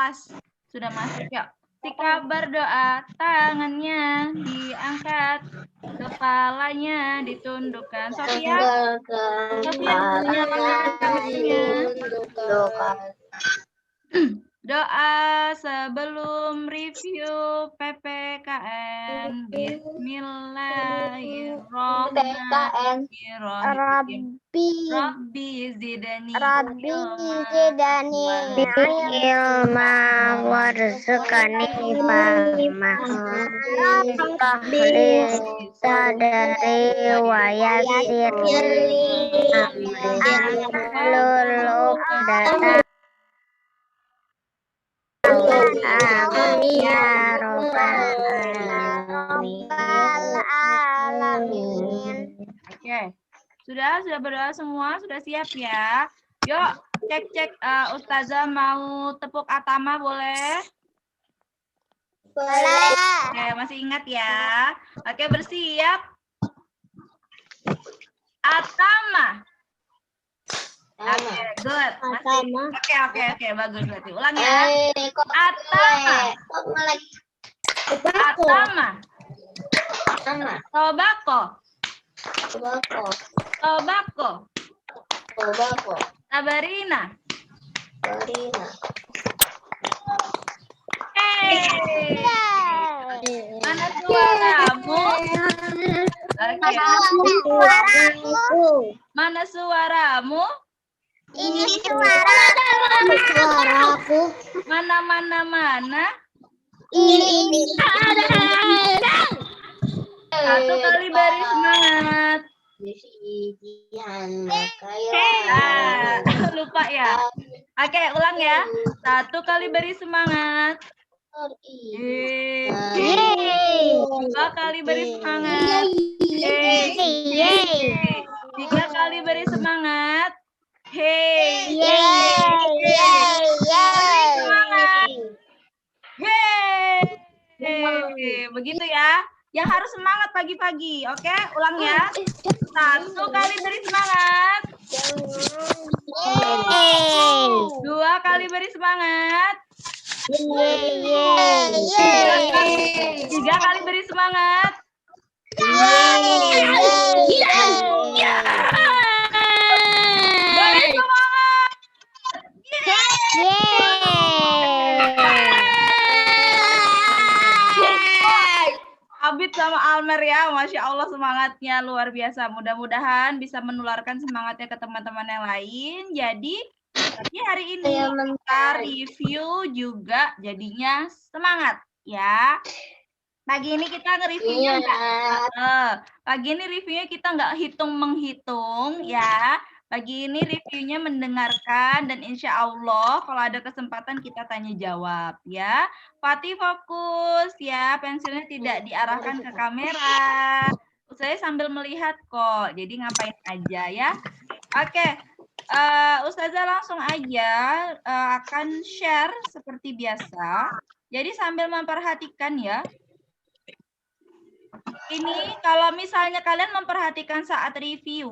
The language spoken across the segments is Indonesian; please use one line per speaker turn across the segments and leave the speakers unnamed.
kelas. Sudah masuk ya. Ketika berdoa, tangannya diangkat, kepalanya ditundukkan. Sofia punya tangannya. Doa sebelum review PPKN. Bismillahirrahmanirrahim. Rabbi zidani
ilma warzuqni fahma sadari wa yassir lulu data amin ya robbal alamin.
Oke. Sudah berdoa semua? Sudah siap ya? Yuk, cek Ustazah mau tepuk atama boleh?
Boleh.
Oke, masih ingat ya? Oke, bersiap. Atama. Oke, good. Oke, bagus berarti. Ulang ya. Atama. Tobako. Tabarina. Mana suaramu? Mana suaramu?
Ini suaraku.
Mana?
Ini.
Satu kali beri semangat. Lupa ya. Oke, ulang ya. Satu kali beri semangat. Dua kali beri semangat. Tiga kali beri semangat. Semangat. Begitu ya. Yang harus semangat pagi-pagi. Oke, ulang ya. Satu kali beri semangat. Dua kali beri semangat. Tiga kali beri semangat. Beri semangat. Abid sama Almer ya, Masya Allah semangatnya luar biasa. Mudah-mudahan bisa menularkan semangatnya ke teman-teman yang lain. Jadi hari ini kita review juga jadinya semangat ya. Pagi ini kita nge-reviewnya pagi ini reviewnya kita nggak hitung-menghitung ya. Pagi ini reviewnya mendengarkan dan insya Allah kalau ada kesempatan kita tanya jawab ya. Fatih fokus ya, pensilnya tidak diarahkan ke kamera. Saya sambil melihat kok, jadi ngapain aja ya. Oke, Ustazah langsung aja akan share seperti biasa. Jadi sambil memperhatikan ya. Ini kalau misalnya kalian memperhatikan saat review,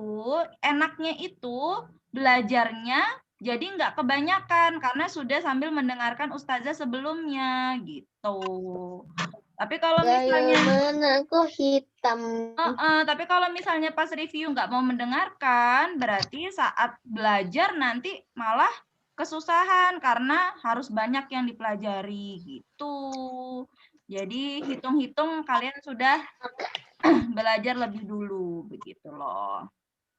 enaknya itu belajarnya jadi nggak kebanyakan karena sudah sambil mendengarkan ustazah sebelumnya gitu. Tapi kalau misalnya tapi kalau misalnya pas review nggak mau mendengarkan, berarti saat belajar nanti malah kesusahan karena harus banyak yang dipelajari gitu. Jadi hitung-hitung kalian sudah belajar lebih dulu begitu loh.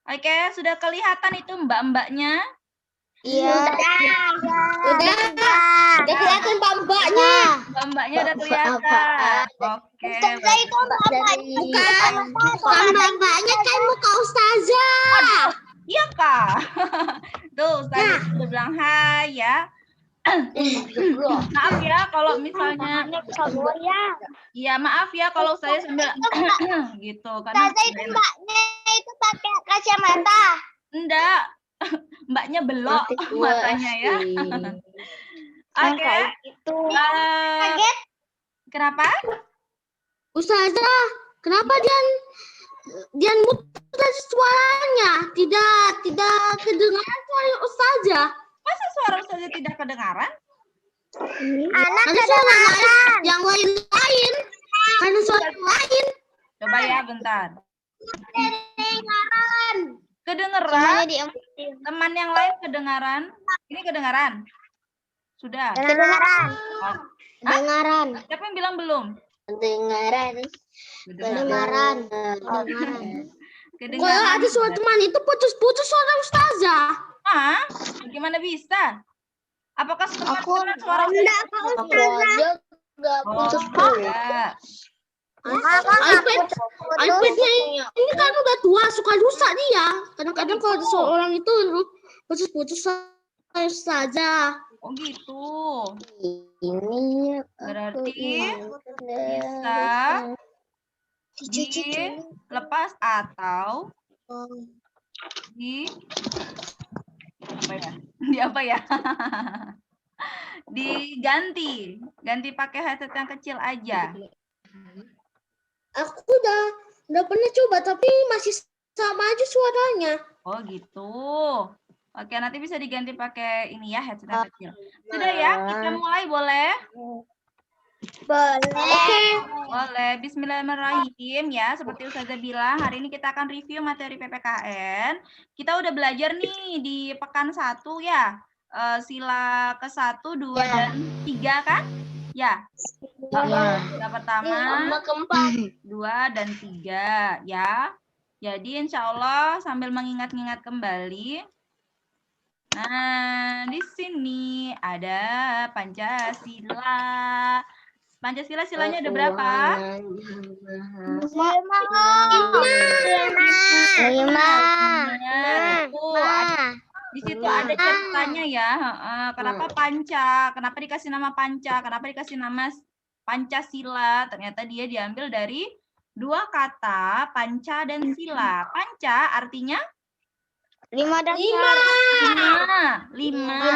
Oke, sudah kelihatan itu mbak-mbaknya?
Iya. Udah kelihatan mbak-mbaknya.
Mbak-mbaknya udah kelihatan. Oke.
Ustazah itu bukan mbak-mbaknya kan muka ustazah.
Iya Kak. Tuh ustazah udah bilang hai ya. Maaf ya kalau misalnya iya maaf ya kalau saya sambil gitu karena
itu mbaknya itu pakai kacamata.
Enggak. Mbaknya belok matanya ya. Oke.
Kaget.
Kenapa?
Ustazah, kenapa dia muter suaranya? Tidak kedengaran suara ustazah.
Masa suara ustazah tidak kedengaran?
Ada suara lain, yang lain. Ada suara lain.
Coba ya bentar.
Kedengaran.
Kedengeran? Teman yang lain kedengaran? Ini kedengaran? Sudah.
Kedengaran.
Oh,
Kedengaran.
siapa yang bilang belum?
Kedengaran.
Kedengaran.
Kalau ada suara teman itu putus-putus suara ustazah.
Ah, gimana bisa? Apakah teman-teman suara
Aku aja nggak putus-putus. iPad-nya ini kan udah tua, suka rusak dia. Kadang-kadang kalau ada seorang itu putus-putus saja.
Oh gitu.
Ini
Berarti bisa dilepas atau di apa ya? Di apa ya? Diganti. Ganti pakai headset yang kecil aja.
Aku udah pernah coba tapi masih sama aja suaranya.
Oh gitu. Oke, nanti bisa diganti pakai ini ya, headset yang kecil. Sudah ya, kita mulai boleh?
Boleh.
Boleh. Bismillahirrahmanirrahim ya. Seperti Ustazah bilang, hari ini kita akan review materi PPKN. Kita udah belajar nih di pekan 1 ya. Sila ke-1, 2, dan 3 kan? Ya. Sila pertama, 2, dan 3 ya. Jadi insya Allah sambil mengingat-ingat kembali. Nah, di sini ada Pancasila. Pancasila silanya ada berapa?
5.
Di situ ada ceritanya ya. Kenapa Panca? Kenapa dikasih nama Panca? Kenapa dikasih nama Pancasila? Ternyata dia diambil dari dua kata, panca dan sila. Panca artinya
5 dan
5. Sila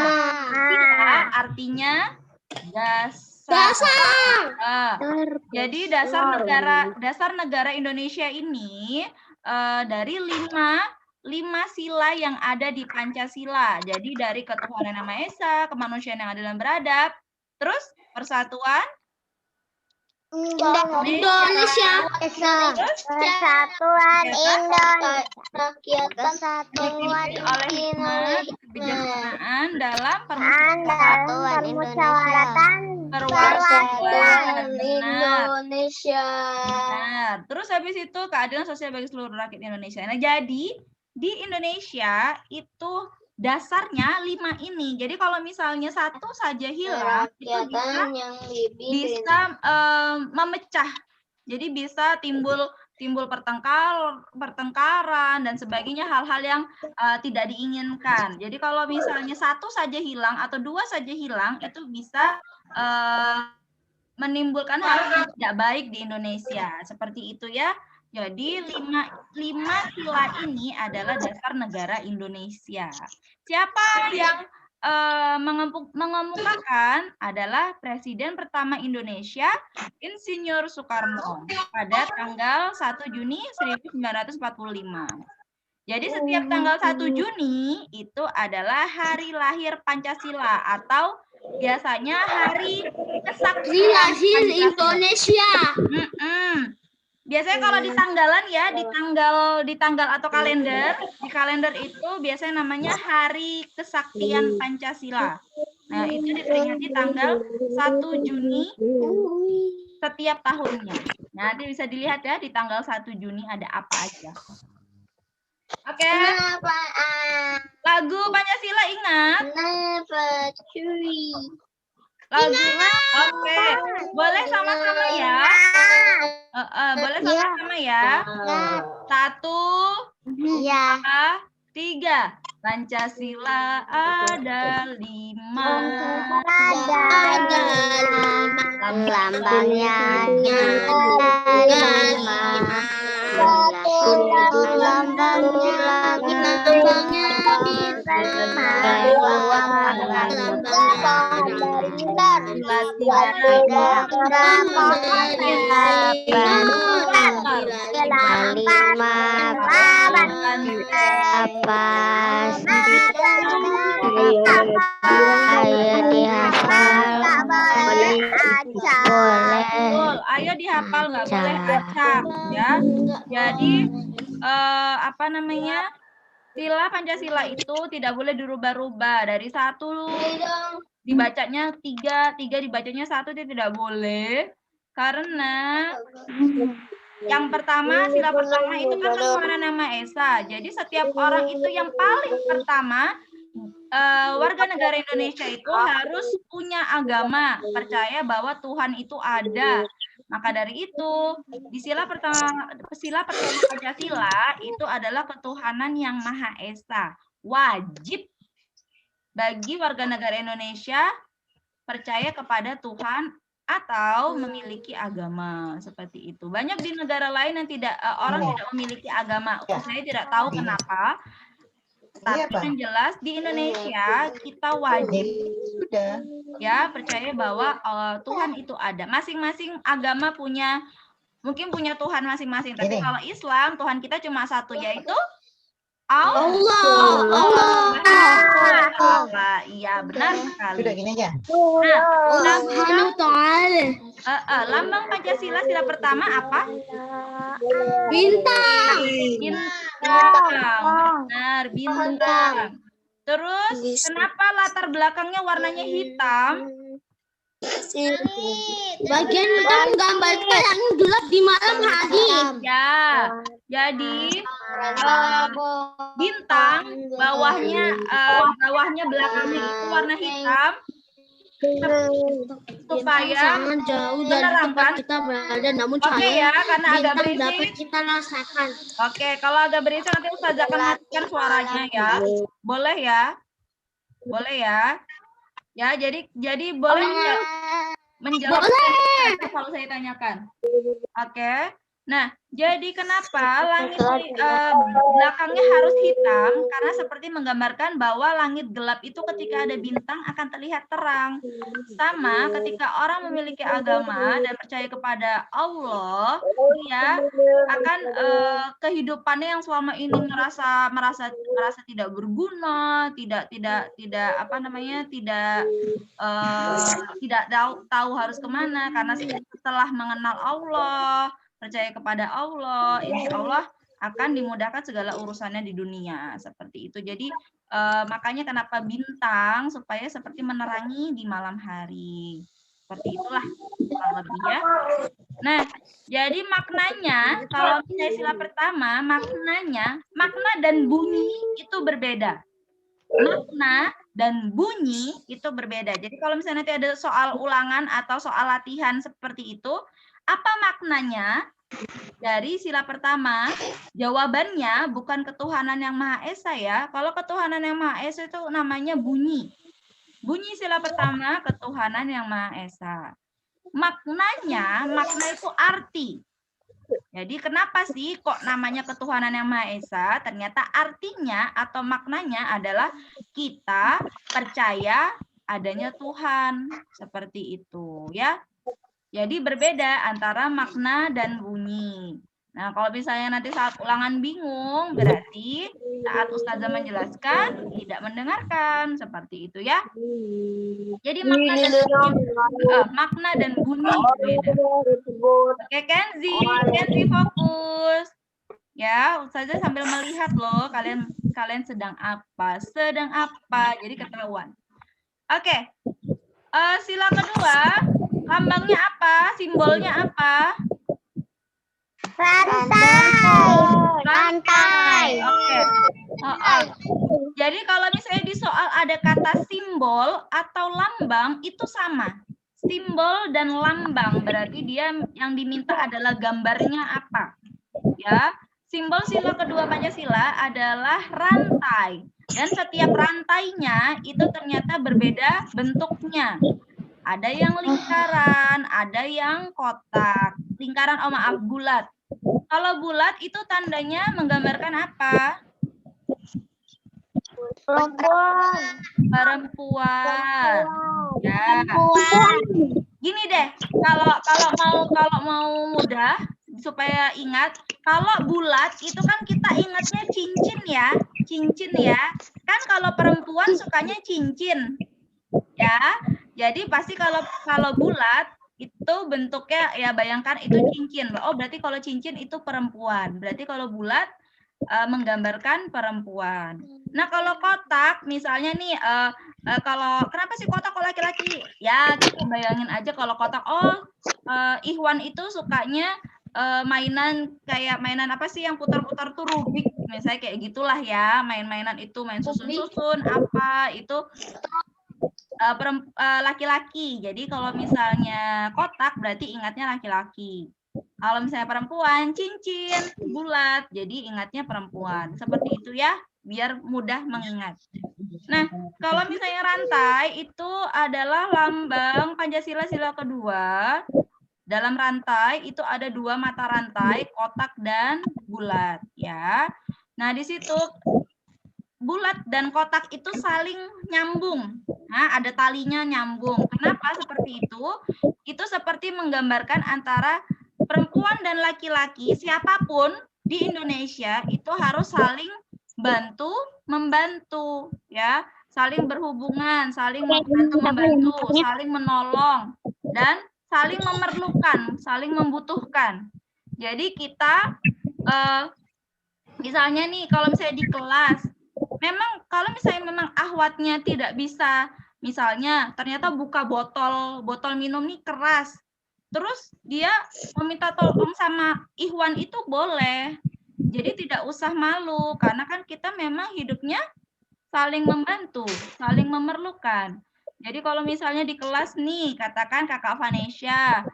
artinya dasar. Jadi dasar negara Indonesia ini dari 5 sila yang ada di Pancasila. Jadi dari ketuhanan yang Maha Esa, kemanusiaan yang adil dan beradab, terus persatuan
Indonesia. Kesatuan Indonesia.
dipimpin oleh hikmat kebijaksanaan dalam
Permusyawaratan
perwakilan
Indonesia.
Benar. Terus habis itu keadilan sosial bagi seluruh rakyat Indonesia. Nah, jadi di Indonesia itu dasarnya 5 ini. Jadi kalau misalnya satu saja hilang, itu bisa memecah. Jadi bisa timbul pertengkaran dan sebagainya, hal-hal yang tidak diinginkan. Jadi kalau misalnya satu saja hilang atau 2 saja hilang, itu bisa menimbulkan hal yang tidak baik di Indonesia. Seperti itu ya. Jadi 5 sila ini adalah dasar negara Indonesia. Siapa yang mengemukakan adalah Presiden pertama Indonesia, Insinyur Soekarno, pada tanggal 1 Juni 1945. Jadi setiap tanggal 1 Juni itu adalah hari lahir Pancasila atau biasanya hari kesaktian
Indonesia.
Biasanya kalau di tanggalan ya, di tanggal atau kalender, di kalender itu biasanya namanya Hari Kesaktian Pancasila. Nah, itu diperingati tanggal 1 Juni setiap tahunnya. Nah, nanti bisa dilihat ya di tanggal 1 Juni ada apa aja. Oke. Lagu Pancasila ingat? Lagu. Oke. Boleh sama-sama ya? Boleh sama-sama ya? 1, 2, 3. Pancasila ada 5.
Lambangnya ayo dihafal
Betul. Ayo dihafal, nggak boleh acak ya. Jadi apa namanya? Sila Pancasila itu tidak boleh dirubah-rubah. Dari 1 dibacanya 3, 3 dibacanya 1 itu tidak boleh. Karena yang pertama, sila pertama itu kan ketuhanan Yang Maha Esa. Jadi setiap orang itu yang paling pertama, warga negara Indonesia itu harus punya agama, percaya bahwa Tuhan itu ada. Maka dari itu, di sila pertama Pancasila itu adalah ketuhanan Yang Maha Esa. Wajib bagi warga negara Indonesia percaya kepada Tuhan atau memiliki agama seperti itu. Banyak di negara lain yang tidak orang tidak memiliki agama. Saya tidak tahu kenapa. Tapi yang jelas di Indonesia kita wajib ya percaya bahwa Tuhan itu ada. Masing-masing agama mungkin punya Tuhan masing-masing. Tapi kalau Islam Tuhan kita cuma satu, yaitu Allah. Iya, benar sekali.
Sudah gini aja.
Lambang Pancasila sila pertama apa?
Bintang.
Benar, bintang. Terus kenapa latar belakangnya warnanya hitam?
Bagian kita menggambarkan yang gelap di malam hari.
Ya, jadi bintang bawahnya belakangnya itu warna hitam supaya
sangat jauh dari tempat kita berada, namun
ya, karena agak
bintang dapat
berisik.
kita rasakan.
Oke, kalau agak berisik nanti Ustazah akan matikan suaranya ya. Boleh ya? Boleh ya? Ya, jadi boleh menjawab kalau saya tanyakan. Oke. Nah, jadi kenapa langit belakangnya harus hitam? Karena seperti menggambarkan bahwa langit gelap itu ketika ada bintang akan terlihat terang. Sama ketika orang memiliki agama dan percaya kepada Allah, dia akan kehidupannya yang selama ini merasa tidak berguna, tidak tahu harus kemana, karena setelah mengenal Allah, percaya kepada Allah, insya Allah akan dimudahkan segala urusannya di dunia seperti itu. Jadi makanya kenapa bintang, supaya seperti menerangi di malam hari. Seperti itulah kurang lebih ya. Nah, jadi maknanya kalau misalnya sila pertama, makna dan bunyi itu berbeda. Makna dan bunyi itu berbeda. Jadi kalau misalnya nanti ada soal ulangan atau soal latihan seperti itu, apa maknanya dari sila pertama? Jawabannya bukan ketuhanan Yang Maha Esa ya. Kalau ketuhanan Yang Maha Esa itu namanya bunyi. Bunyi sila pertama ketuhanan Yang Maha Esa. Makna itu arti. Jadi kenapa sih kok namanya ketuhanan Yang Maha Esa? Ternyata artinya atau maknanya adalah kita percaya adanya Tuhan. Seperti itu ya. Jadi berbeda antara makna dan bunyi. Nah, kalau misalnya nanti saat ulangan bingung, berarti saat Ustazah menjelaskan tidak mendengarkan. Seperti itu ya. Jadi makna dan bunyi berbeda. Oke, Kenzi fokus. Ya, Ustazah sambil melihat loh, kalian sedang apa? Jadi ketahuan. Oke. Sila kedua, lambangnya apa? Simbolnya apa? Rantai. Oke. Jadi kalau misalnya di soal ada kata simbol atau lambang itu sama. Simbol dan lambang berarti dia yang diminta adalah gambarnya apa? Ya. Simbol sila kedua Pancasila adalah rantai. Dan setiap rantainya itu ternyata berbeda bentuknya. Ada yang lingkaran, ada yang kotak. Lingkaran, maaf, bulat. Kalau bulat itu tandanya menggambarkan apa? Perempuan. Ya. Gini deh, kalau mau mudah supaya ingat, kalau bulat itu kan kita ingatnya cincin ya. Kan kalau perempuan sukanya cincin. Ya. Jadi pasti kalau bulat itu bentuknya ya bayangkan itu cincin. Oh, berarti kalau cincin itu perempuan. Berarti kalau bulat menggambarkan perempuan. Nah, kalau kotak misalnya nih kalau kenapa sih kotak kalau laki-laki? Ya, kita bayangin aja kalau kotak Ikhwan itu sukanya mainan kayak mainan apa sih yang putar-putar tuh Rubik misalnya kayak gitulah ya, main-mainan itu, main susun-susun apa itu laki-laki. Jadi kalau misalnya kotak berarti ingatnya laki-laki. Kalau misalnya perempuan, cincin, bulat, jadi ingatnya perempuan. Seperti itu ya, biar mudah mengingat. Nah, kalau misalnya rantai itu adalah lambang Pancasila sila kedua. Dalam rantai itu ada 2 mata rantai, kotak dan bulat ya. Nah, di situ bulat dan kotak itu saling nyambung. Nah, ada talinya nyambung. Kenapa seperti itu? Itu seperti menggambarkan antara perempuan dan laki-laki siapapun di Indonesia itu harus saling bantu membantu ya, saling berhubungan, saling membantu, saling menolong dan saling memerlukan, saling membutuhkan. Jadi kita misalnya nih kalau misalnya di kelas memang kalau misalnya memang akhwatnya tidak bisa, misalnya ternyata buka botol minum nih keras, terus dia meminta tolong sama Ikhwan itu boleh. Jadi tidak usah malu karena kan kita memang hidupnya saling membantu, saling memerlukan. Jadi kalau misalnya di kelas nih, katakan Kakak Vanesha,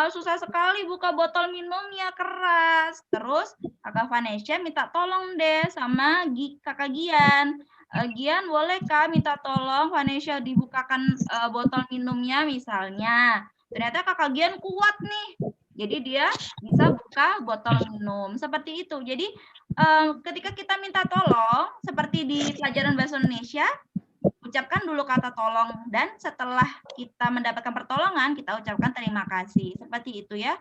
susah sekali buka botol minumnya keras. Terus Kakak Vanesha minta tolong deh sama Kakak Gian. Gian boleh Kak minta tolong Vanesha dibukakan botol minumnya misalnya. Ternyata Kakak Gian kuat nih. Jadi dia bisa buka botol minum. Seperti itu. Jadi ketika kita minta tolong, seperti di pelajaran bahasa Indonesia, ucapkan dulu kata tolong dan setelah kita mendapatkan pertolongan, kita ucapkan terima kasih. Seperti itu ya.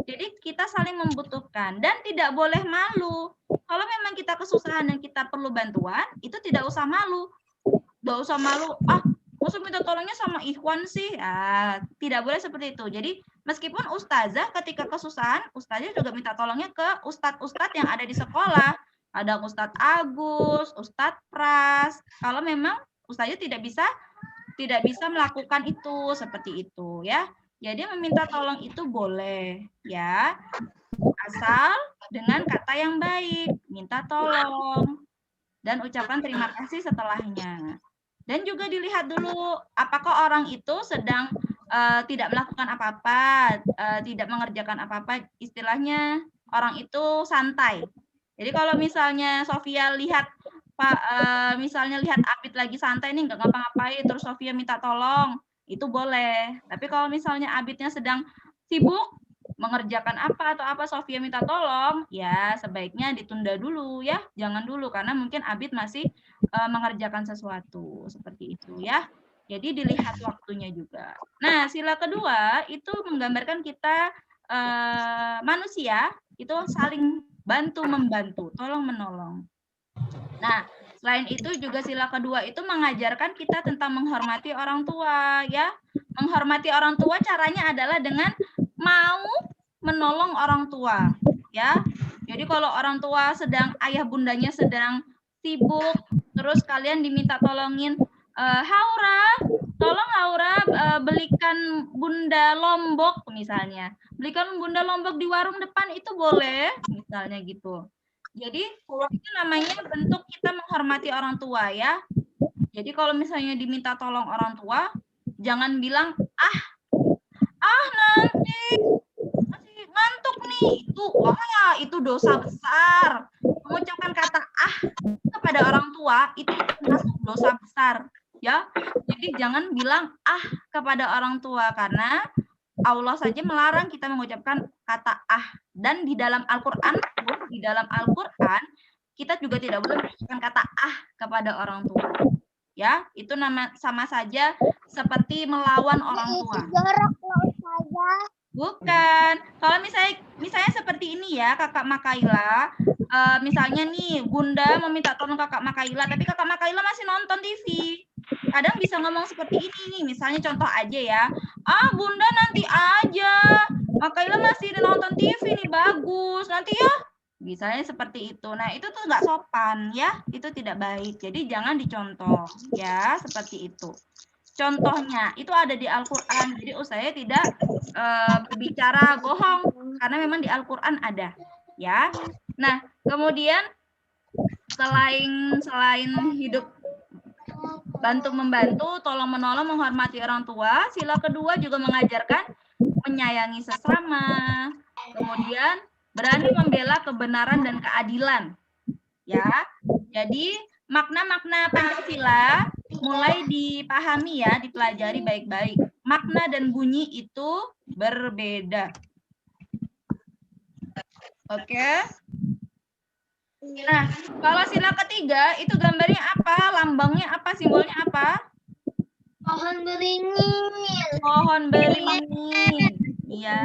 Jadi kita saling membutuhkan dan tidak boleh malu. Kalau memang kita kesusahan dan kita perlu bantuan, itu tidak usah malu. Tidak usah malu, maksud minta tolongnya sama Ikhwan sih. Tidak boleh seperti itu. Jadi meskipun ustazah ketika kesusahan, ustazah juga minta tolongnya ke ustadz-ustadz yang ada di sekolah. Ada Ustadz Agus, Ustadz Pras. Kalau memang ustazah tidak bisa melakukan itu seperti itu ya. Jadi meminta tolong itu boleh ya. Asal dengan kata yang baik, minta tolong dan ucapkan terima kasih setelahnya. Dan juga dilihat dulu apakah orang itu sedang tidak melakukan apa-apa, tidak mengerjakan apa-apa, istilahnya orang itu santai. Jadi kalau misalnya Sofia lihat misalnya lihat Abid lagi santai nih nggak ngapa-ngapain, terus Sofia minta tolong, itu boleh. Tapi kalau misalnya Abidnya sedang sibuk mengerjakan apa atau apa, Sofia minta tolong, ya sebaiknya ditunda dulu ya, jangan dulu karena mungkin Abid masih mengerjakan sesuatu seperti itu ya. Jadi dilihat waktunya juga. Nah, sila kedua itu menggambarkan kita manusia itu saling bantu membantu, tolong menolong. Nah, selain itu juga sila kedua itu mengajarkan kita tentang menghormati orang tua ya. Menghormati orang tua caranya adalah dengan mau menolong orang tua ya. Jadi kalau orang tua ayah bundanya sedang sibuk, terus kalian diminta tolongin, Haura, tolong Haura belikan bunda lombok misalnya. Belikan bunda lombok di warung depan itu boleh, misalnya gitu. Jadi itu namanya bentuk kita menghormati orang tua ya. Jadi kalau misalnya diminta tolong orang tua, jangan bilang nanti masih ngantuk nih. Itu dosa besar. Mengucapkan kata kepada orang tua itu termasuk dosa besar ya. Jadi jangan bilang kepada orang tua karena Allah saja melarang kita mengucapkan kata dan di dalam Al-Qur'an kita juga tidak boleh mengucapkan kata kepada orang tua. Ya, itu sama saja seperti melawan orang tua. Bukan. Kalau misalnya seperti ini ya, Kakak Makaila, misalnya nih Bunda meminta tolong Kakak Makaila, tapi Kakak Makaila masih nonton TV. kadang bisa ngomong seperti ini nih, misalnya contoh aja ya. Ah, Bunda nanti aja. Makaila masih nonton TV nih, bagus. Nanti ya. Misalnya seperti itu. Nah, itu tuh nggak sopan ya. Itu tidak baik. Jadi jangan dicontoh ya, seperti itu. Contohnya itu ada di Al-Qur'an. Jadi saya tidak berbicara bohong karena memang di Al-Qur'an ada, ya. Nah, kemudian selain hidup bantu membantu, tolong menolong, menghormati orang tua, sila kedua juga mengajarkan menyayangi sesama, kemudian berani membela kebenaran dan keadilan. Ya. Jadi makna-makna Pancasila mulai dipahami ya, dipelajari baik-baik. Makna dan bunyi itu berbeda. Oke. Nah, kalau sila ketiga itu gambarnya apa? Lambangnya apa? Simbolnya apa?
Pohon beringin.
Pohon beringin. Iya.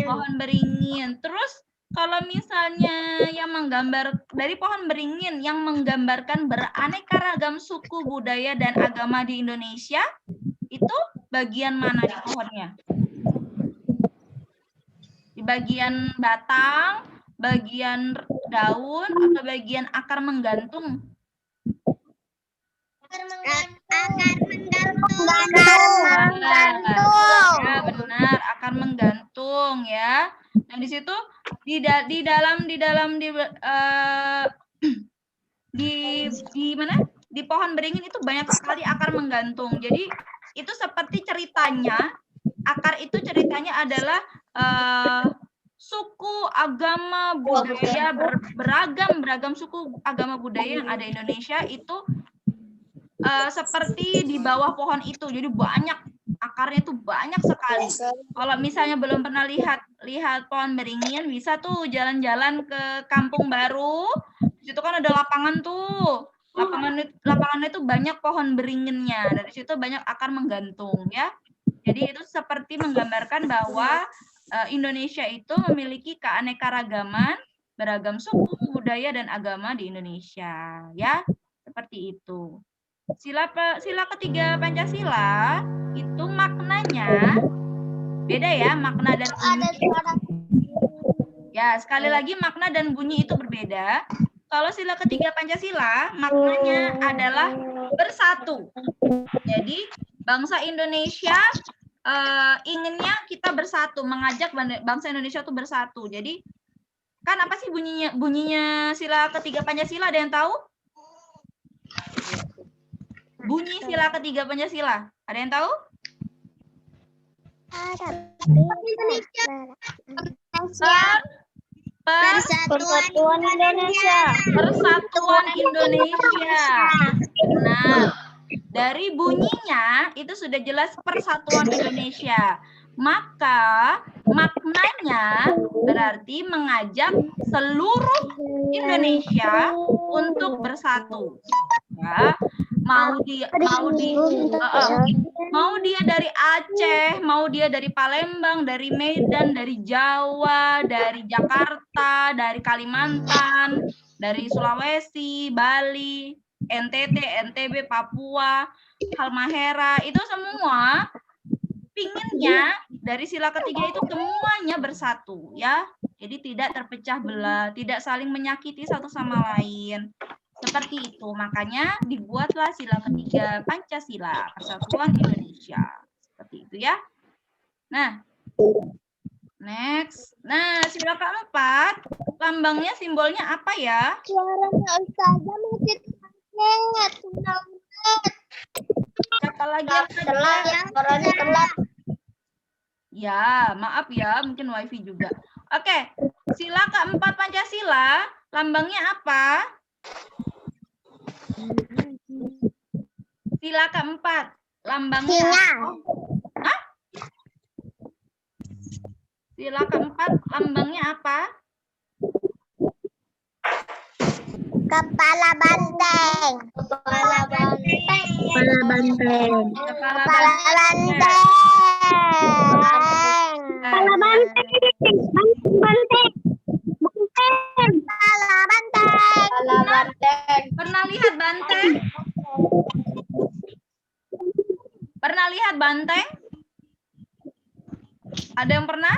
Pohon beringin. Terus kalau misalnya yang menggambar dari pohon beringin yang menggambarkan beraneka ragam suku, budaya, dan agama di Indonesia, itu bagian mana di pohonnya? Di bagian batang, bagian daun, atau bagian akar menggantung?
Akar menggantung.
Ya, benar, akar menggantung ya. Nah, di situ di mana? Di pohon beringin itu banyak sekali akar menggantung. Jadi itu seperti ceritanya, akar itu ceritanya adalah suku, agama, budaya, beragam suku, agama, budaya yang ada di Indonesia itu seperti di bawah pohon itu. Jadi banyak, akarnya itu banyak sekali. Kalau misalnya belum pernah lihat pohon beringin, bisa tuh jalan-jalan ke Kampung Baru. Di situ kan ada lapangan tuh. Lapangannya itu banyak pohon beringinnya. Dari situ banyak akar menggantung ya. Jadi itu seperti menggambarkan bahwa Indonesia itu memiliki keanekaragaman, beragam suku, budaya, dan agama di Indonesia ya. Seperti itu. Sila ketiga Pancasila itu maknanya beda ya, makna dan bunyi. Ya, sekali lagi makna dan bunyi itu berbeda. Kalau sila ketiga Pancasila maknanya adalah bersatu. Jadi bangsa Indonesia inginnya kita bersatu, mengajak bangsa Indonesia itu bersatu. Jadi kan apa sih bunyinya sila ketiga Pancasila, ada yang tahu? Bunyi sila ketiga Pancasila, ada yang tahu?
Persatuan Indonesia.
Persatuan Indonesia. Nah, dari bunyinya itu sudah jelas persatuan Indonesia. Maka maknanya berarti mengajak seluruh Indonesia untuk bersatu. Ya, mau dia dari Aceh, mau dia dari Palembang, dari Medan, dari Jawa, dari Jakarta, dari Kalimantan, dari Sulawesi, Bali, NTT, NTB, Papua, Halmahera, itu semua pinginnya dari sila ketiga itu semuanya bersatu ya. Jadi tidak terpecah belah, tidak saling menyakiti satu sama lain. Seperti itu, makanya dibuatlah sila ketiga Pancasila, Persatuan Indonesia. Seperti itu ya. Nah, next. Nah, sila keempat, lambangnya, simbolnya apa ya?
Suaranya Ustazah masih telat.
Siapa lagi yang
Suaranya telat.
Ya, maaf ya, mungkin wifi juga. Oke, sila keempat Pancasila, lambangnya apa? Sila keempat, lambangnya apa? Hah? Sila keempat, lambangnya apa?
Kepala banteng. Kepala banteng. Kepala banteng.
Kepala
Kepala banteng. Kepala banteng. Banteng. Kepala banteng. Kepala banteng.
Pernah lihat banteng? pernah lihat banteng? Ada yang pernah?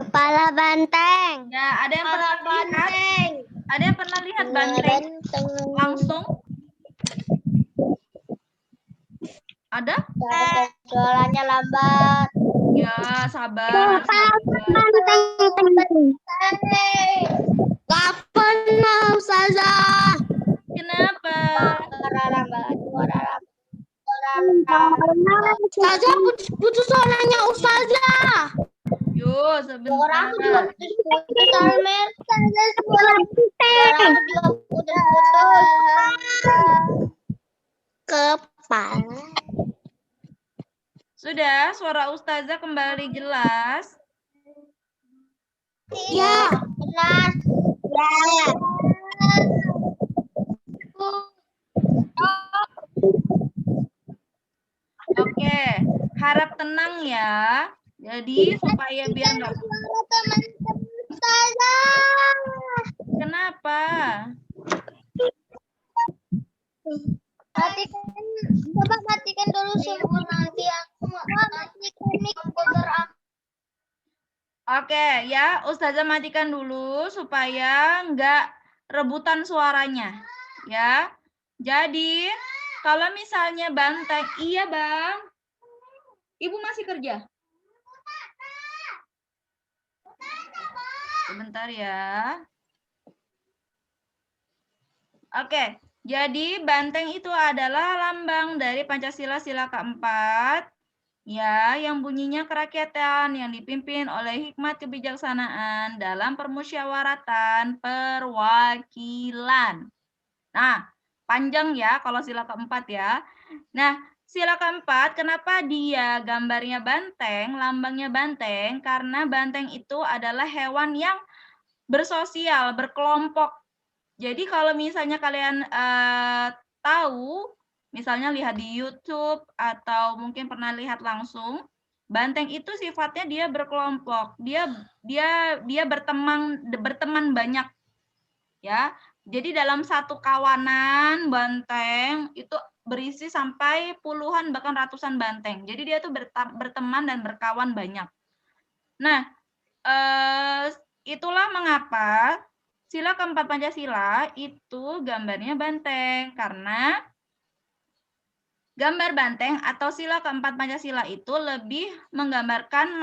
Kepala banteng.
Ya, ada yang pernah lihat? Ada yang pernah lihat banteng langsung? Ada?
Suaranya lambat.
Ya, sabar.
Gak pernah, Ustazah.
Kenapa?
Ustazah, putus suaranya Ustazah.
Yo, sebentar.
Putus, Almer. Suara aku juga putus-putus. Kepala.
Sudah, suara Ustazah kembali jelas.
Ya. Jelas. Ya.
Oke, harap tenang ya. Jadi supaya biar nggak. Kenapa?
Coba matikan dulu semua nanti aku matikan mic komputer aku.
Oke, ya, Ustazah matikan dulu supaya nggak rebutan suaranya. Ya, jadi kalau misalnya banteng, iya Bang. Ibu masih kerja. Sebentar ya. Oke, jadi banteng itu adalah lambang dari Pancasila sila keempat. Ya, yang bunyinya kerakyatan yang dipimpin oleh hikmat kebijaksanaan dalam permusyawaratan perwakilan. Nah, panjang ya kalau sila keempat ya. Nah, sila keempat, kenapa dia gambarnya banteng, lambangnya banteng? Karena banteng itu adalah hewan yang bersosial, berkelompok. Jadi kalau misalnya kalian tahu, misalnya lihat di YouTube atau mungkin pernah lihat langsung, banteng itu sifatnya dia berkelompok. Dia berteman banyak ya. Jadi dalam satu kawanan banteng itu berisi sampai puluhan bahkan ratusan banteng. Jadi dia tuh berteman dan berkawan banyak. Nah, itulah mengapa sila keempat Pancasila itu gambarnya banteng, karena gambar banteng atau sila keempat Pancasila itu lebih menggambarkan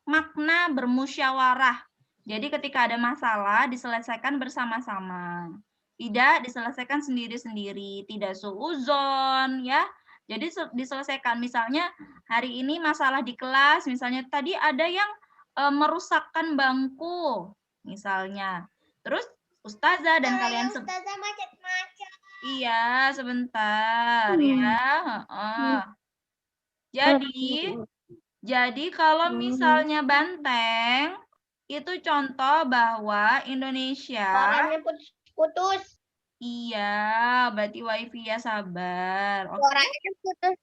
makna bermusyawarah. Jadi ketika ada masalah diselesaikan bersama-sama. Tidak diselesaikan sendiri-sendiri, tidak suuzon ya. Jadi diselesaikan, misalnya hari ini masalah di kelas, misalnya tadi ada yang merusakkan bangku misalnya. Terus Ustazah dan kalian
Ustazah macet-macet.
iya, sebentar ya. Jadi kalau misalnya banteng itu contoh bahwa Indonesia.
Suaranya putus-putus.
Iya, berarti wifi ya, sabar. Oke.
Suaranya putus.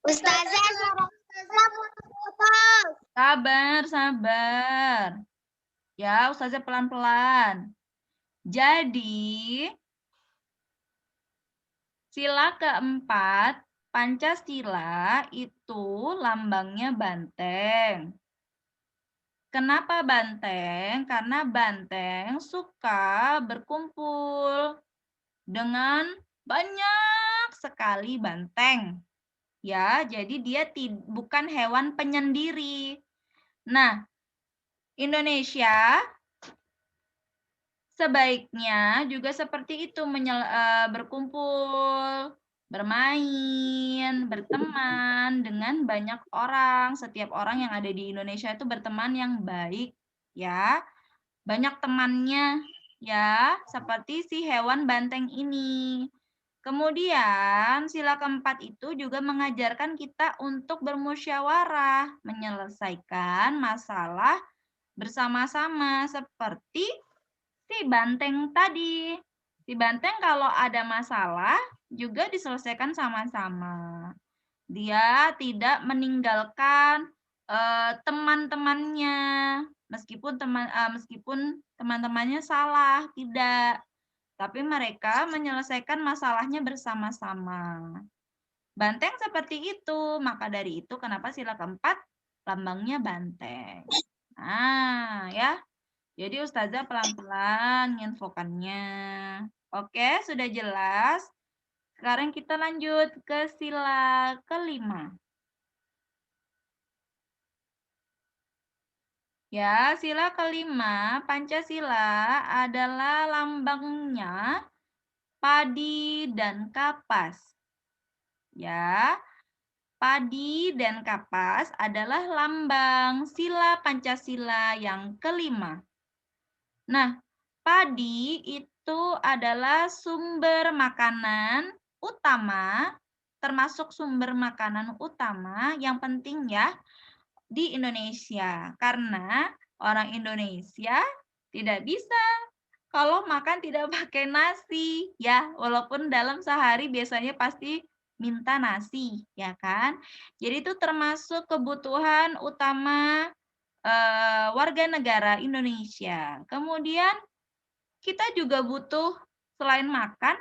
Ustazah, suara putus.
Sabar. Ya, Ustazah pelan-pelan. Jadi, sila keempat Pancasila itu lambangnya banteng. Kenapa banteng? Karena banteng suka berkumpul dengan banyak sekali banteng. Ya, jadi dia bukan hewan penyendiri. Nah, Indonesia sebaiknya juga seperti itu, berkumpul, bermain, berteman dengan banyak orang. Setiap orang yang ada di Indonesia itu berteman yang baik, ya. Banyak temannya, ya, seperti si hewan banteng ini. Kemudian sila keempat itu juga mengajarkan kita untuk bermusyawarah, menyelesaikan masalah bersama-sama seperti si banteng tadi. Si banteng kalau ada masalah juga diselesaikan sama-sama. Dia tidak meninggalkan teman-temannya meskipun teman-temannya salah, tidak. tapi mereka menyelesaikan masalahnya bersama-sama. Banteng seperti itu, maka dari itu kenapa sila keempat lambangnya banteng. Nah, ya. Jadi Ustazah pelan-pelan menginfokannya. Oke, sudah jelas. Sekarang kita lanjut ke sila kelima. Ya, sila kelima, Pancasila adalah lambangnya padi dan kapas. Ya, padi dan kapas adalah lambang sila Pancasila yang kelima. Nah, padi itu adalah sumber makanan utama, termasuk sumber makanan utama yang penting ya di Indonesia. Karena orang Indonesia tidak bisa kalau makan tidak pakai nasi, ya. Walaupun dalam sehari biasanya pasti minta nasi, ya kan? Jadi itu termasuk kebutuhan utama warga negara Indonesia. Kemudian kita juga butuh selain makan,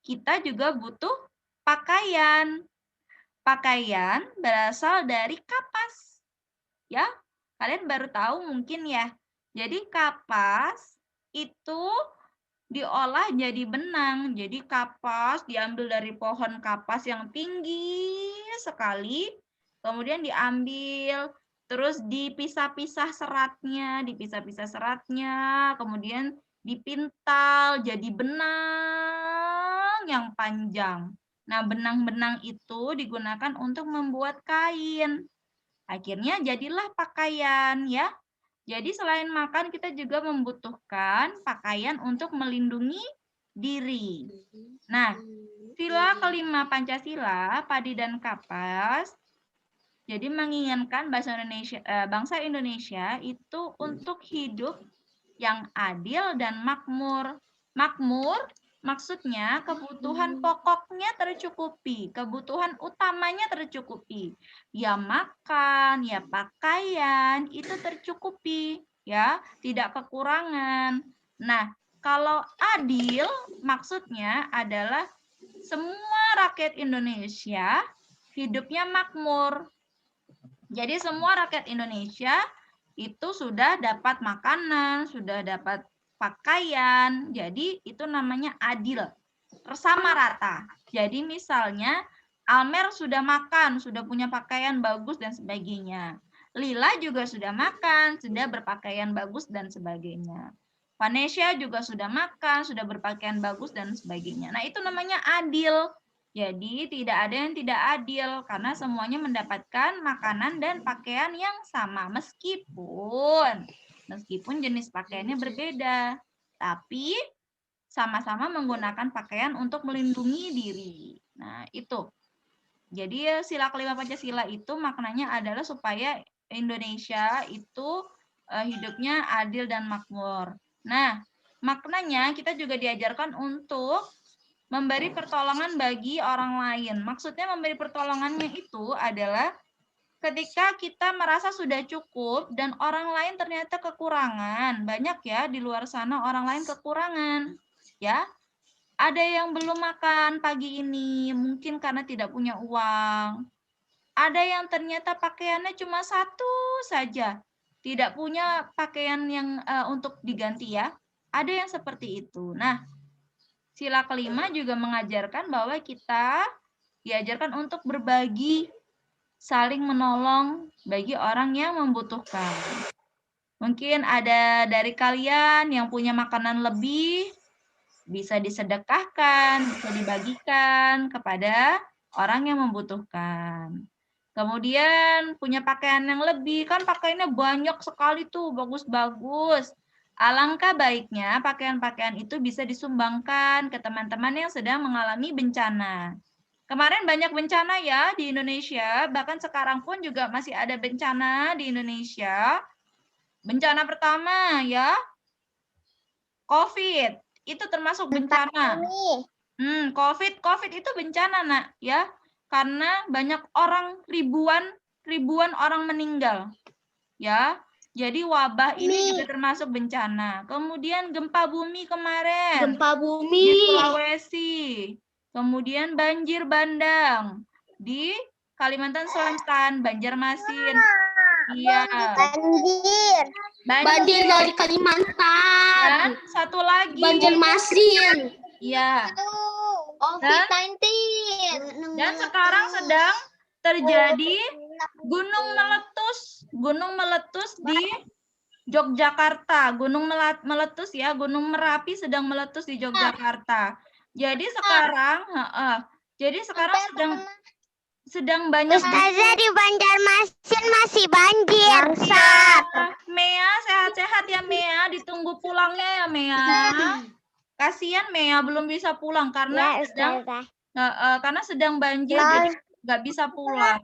kita juga butuh pakaian. Pakaian berasal dari kapas. Ya, kalian baru tahu mungkin ya. Jadi kapas itu diolah jadi benang. Jadi kapas diambil dari pohon kapas yang tinggi sekali. Kemudian diambil, terus dipisah-pisah seratnya, kemudian dipintal jadi benang yang panjang. Nah, benang-benang itu digunakan untuk membuat kain. Akhirnya jadilah pakaian ya. Jadi selain makan kita juga membutuhkan pakaian untuk melindungi diri. Nah, sila kelima Pancasila, padi dan kapas, jadi menginginkan bangsa Indonesia itu untuk hidup yang adil dan makmur. Makmur maksudnya kebutuhan pokoknya tercukupi, kebutuhan utamanya tercukupi. Ya makan, ya pakaian, itu tercukupi, ya, tidak kekurangan. Nah, kalau adil maksudnya adalah semua rakyat Indonesia hidupnya makmur. Jadi semua rakyat Indonesia itu sudah dapat makanan, sudah dapat pakaian. Jadi itu namanya adil, sama rata. Jadi misalnya Almer sudah makan, sudah punya pakaian bagus dan sebagainya. Lila juga sudah makan, sudah berpakaian bagus dan sebagainya. Vanesha juga sudah makan, sudah berpakaian bagus dan sebagainya. Nah, itu namanya adil. Jadi tidak ada yang tidak adil karena semuanya mendapatkan makanan dan pakaian yang sama meskipun jenis pakaiannya berbeda, tapi sama-sama menggunakan pakaian untuk melindungi diri. Nah, itu. Jadi sila kelima Pancasila itu maknanya adalah supaya Indonesia itu hidupnya adil dan makmur. Nah, maknanya kita juga diajarkan untuk memberi pertolongan bagi orang lain. Maksudnya memberi pertolongannya itu adalah ketika kita merasa sudah cukup dan orang lain ternyata kekurangan. Banyak ya di luar sana orang lain kekurangan. Ya, ada yang belum makan pagi ini, mungkin karena tidak punya uang. Ada yang ternyata pakaiannya cuma satu saja, tidak punya pakaian yang untuk diganti ya. Ada yang seperti itu. Nah, sila kelima juga mengajarkan bahwa kita diajarkan untuk berbagi, saling menolong bagi orang yang membutuhkan. Mungkin ada dari kalian yang punya makanan lebih, bisa disedekahkan, bisa dibagikan kepada orang yang membutuhkan. Kemudian punya pakaian yang lebih, kan pakaiannya banyak sekali tuh, bagus-bagus. Alangkah baiknya pakaian-pakaian itu bisa disumbangkan ke teman-teman yang sedang mengalami bencana. Kemarin banyak bencana ya di Indonesia, bahkan sekarang pun juga masih ada bencana di Indonesia. Bencana pertama ya, COVID. Itu termasuk bencana. COVID itu bencana, Nak, ya. Karena banyak orang ribuan orang meninggal. Ya. Jadi wabah ini juga termasuk bencana. Kemudian gempa bumi kemarin.
Gempa
Di
bumi.
Sulawesi. Kemudian banjir bandang di Kalimantan Selatan, Banjarmasin. Iya.
Banjir dari Kalimantan.
Dan satu lagi.
Banjarmasin.
Iya.
COVID-19.
Dan sekarang sedang terjadi gunung meletus di Yogyakarta. Gunung meletus ya, Gunung Merapi sedang meletus di Yogyakarta. Jadi sekarang, sedang banyak.
Ustazah, di Banjarmasin masih banjir.
Mea sehat-sehat ya Mea, ditunggu pulangnya ya Mea. Kasihan Mea belum bisa pulang karena sedang banjir jadi nggak bisa pulang.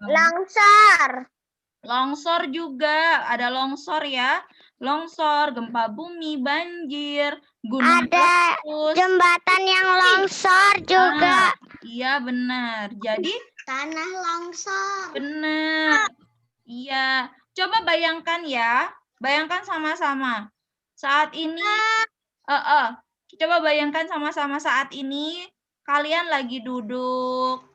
Longsor juga, ada longsor ya. Longsor, gempa bumi, banjir, gunung meletus.
Jembatan yang longsor juga.
Iya benar. Jadi
Tanah longsor.
benar. Iya. Coba bayangkan ya. Bayangkan sama-sama. Saat ini coba bayangkan sama-sama saat ini kalian lagi duduk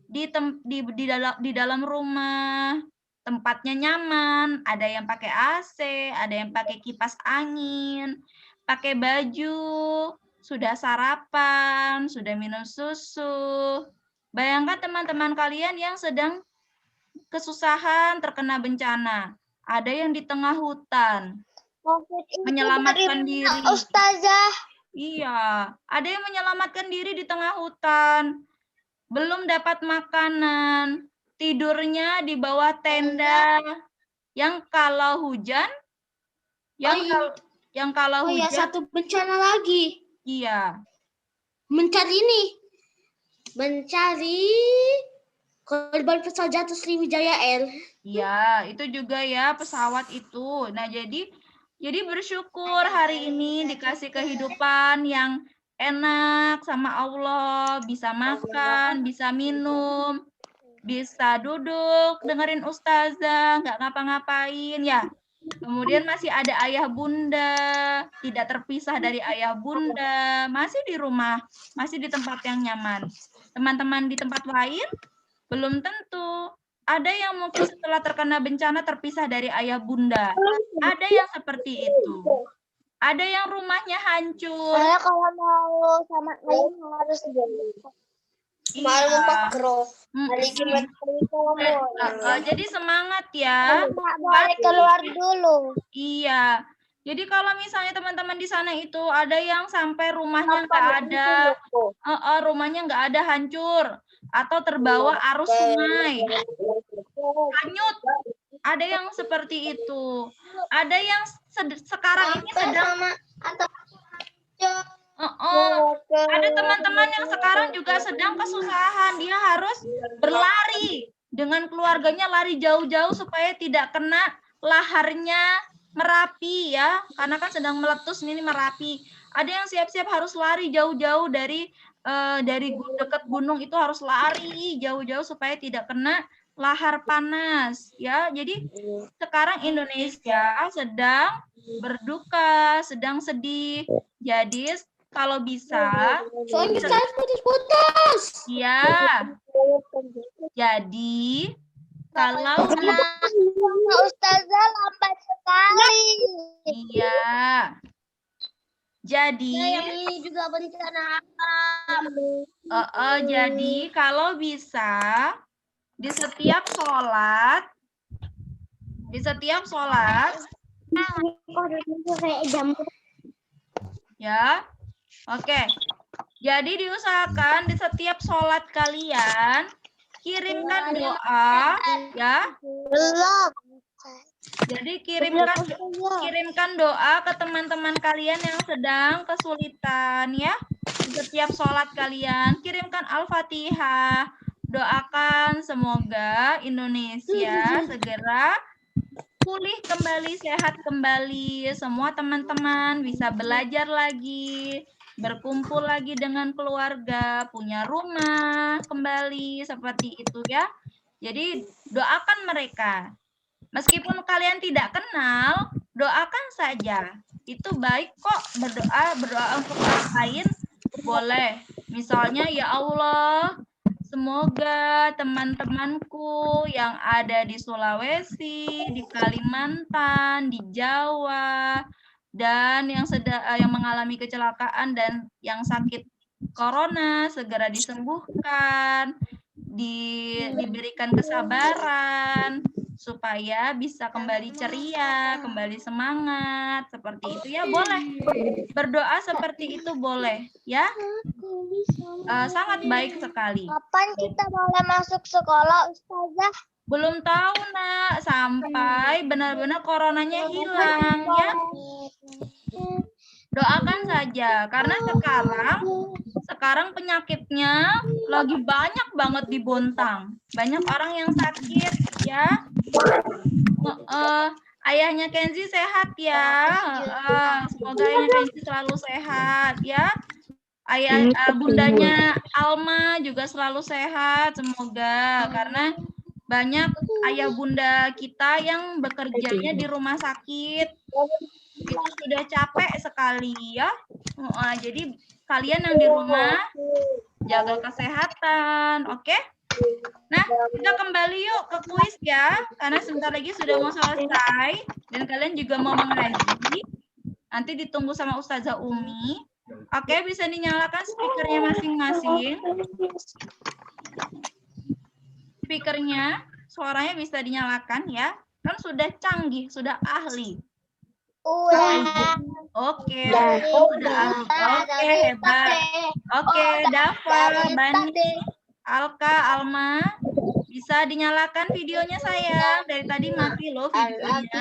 di dalam rumah. Tempatnya nyaman, ada yang pakai AC, ada yang pakai kipas angin, pakai baju, sudah sarapan, sudah minum susu. Bayangkan teman-teman kalian yang sedang kesusahan terkena bencana. Ada yang di tengah hutan, menyelamatkan diri.
Ustazah.
Iya, ada yang menyelamatkan diri di tengah hutan. Belum dapat makanan, tidurnya di bawah tenda. Yang kalau hujan, hujan,
Satu bencana lagi.
iya.
Mencari korban pesawat jatuh Sriwijaya Air.
Iya, itu juga ya pesawat itu. Nah, jadi bersyukur hari ini dikasih kehidupan yang enak sama Allah, bisa makan, bisa minum, bisa duduk, dengerin ustazah, nggak ngapa-ngapain ya. Kemudian masih ada ayah bunda, tidak terpisah dari ayah bunda, masih di rumah, masih di tempat yang nyaman. Teman-teman di tempat lain belum tentu. Ada yang mungkin setelah terkena bencana terpisah dari ayah bunda. Ada yang seperti itu. Ada yang rumahnya hancur.
Saya kalau mau sama ayah harus
Jadi semangat ya.
Balik keluar dulu.
Iya. Jadi kalau misalnya teman-teman di sana itu ada yang sampai rumahnya nggak ada, rumahnya nggak ada, hancur atau terbawa arus sungai, hanyut. Ada yang seperti itu. Ada yang sekarang ini sedang. Ada teman-teman yang sekarang juga sedang kesusahan. Dia harus berlari dengan keluarganya, lari jauh-jauh supaya tidak kena laharnya Merapi ya, karena kan sedang meletus ini Merapi. Ada yang siap-siap harus lari jauh-jauh dari dekat gunung itu, harus lari jauh-jauh supaya tidak kena lahar panas ya. Jadi sekarang Indonesia sedang berduka, sedang sedih. Jadi kalau bisa,
Soalnya saya putus-putus.
ya. Jadi kalau
Ustazah lambat sekali.
iya. Jadi
ini juga bencana alam.
Jadi kalau bisa di setiap sholat ya. Oke. Jadi diusahakan di setiap sholat kalian kirimkan doa ya.
Belum.
Jadi kirimkan doa ke teman-teman kalian yang sedang kesulitan ya. Di setiap sholat kalian kirimkan Al-Fatihah. Doakan semoga Indonesia segera pulih kembali, sehat kembali. Semua teman-teman bisa belajar lagi, berkumpul lagi dengan keluarga, punya rumah kembali, seperti itu ya. Jadi doakan mereka. Meskipun kalian tidak kenal, doakan saja. Itu baik kok, berdoa untuk orang lain boleh. Misalnya, ya Allah, semoga teman-temanku yang ada di Sulawesi, di Kalimantan, di Jawa, dan yang mengalami kecelakaan dan yang sakit corona segera disembuhkan, diberikan kesabaran supaya bisa kembali ceria, kembali semangat, seperti itu ya, boleh. Berdoa seperti itu boleh, ya. Sangat baik sekali.
Kapan kita boleh masuk sekolah, Ustazah?
Belum tahu, Nak, sampai benar-benar coronanya hilang, ya. Doakan saja, karena sekarang penyakitnya lagi banyak banget di Bontang. Banyak orang yang sakit, ya. Ayahnya Kenzi sehat ya. Semoga ayahnya Kenzi selalu sehat ya. Bundanya Alma juga selalu sehat, semoga, karena banyak ayah bunda kita yang bekerjanya di rumah sakit. Itu sudah capek sekali ya. Jadi kalian yang di rumah jaga kesehatan, oke? Nah, kita kembali yuk ke kuis ya, karena sebentar lagi sudah mau selesai dan kalian juga mau mengaji. Nanti ditunggu sama Ustazah Umi. Oke, bisa dinyalakan speakernya masing-masing. Speakernya, suaranya bisa dinyalakan ya. Kan sudah canggih, sudah ahli. Oke, sudah ahli. Oke, hebat. Oke, Dava, Bani, Alka, Alma, bisa dinyalakan videonya sayang. Dari tadi mati loh videonya.